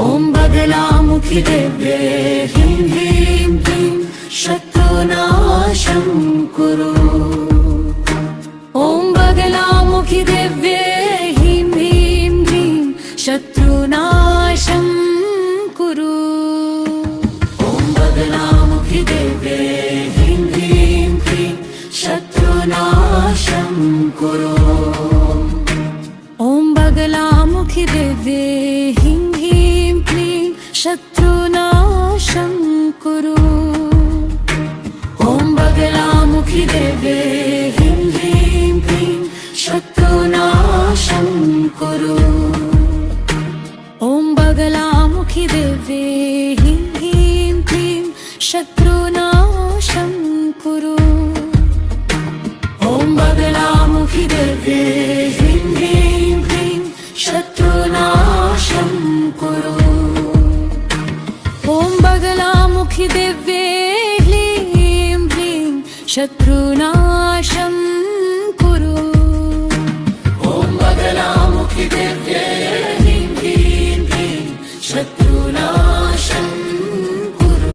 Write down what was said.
ॐ बगलामुखि दिव्ये ह्रीं ह्रीं क्लीं शत्रुनाशं कुरु। ॐ बगलामुखि दिव्ये ह्रीं ह्रीं क्लीं शत्रुनाशं कुरु। ॐ बगलामुखि दिव्ये ह्रीं ह्रीं क्लीं शत्रुनाशं कुरु। ॐ बगलामुखि दिव्ये ह्रीं ह्रीं क्लीं शत्रुनाशं कुरु। ॐ बगलामुखि दिव्ये ह्रीं ह्रीं क्लीं शत्रुनाशं कुरु। ॐ बगलामुखि दिव्ये ह्रीं ह्रीं क्लीं शत्रुनाशं कुरु। ॐ बगलामुखि दिव्ये ह्रीं ह्रीं क्लीं शत्रुनाशं कुरु। ॐ बगलामुखि दिव्ये ह्रीं ह्रीं शत्रुनाशं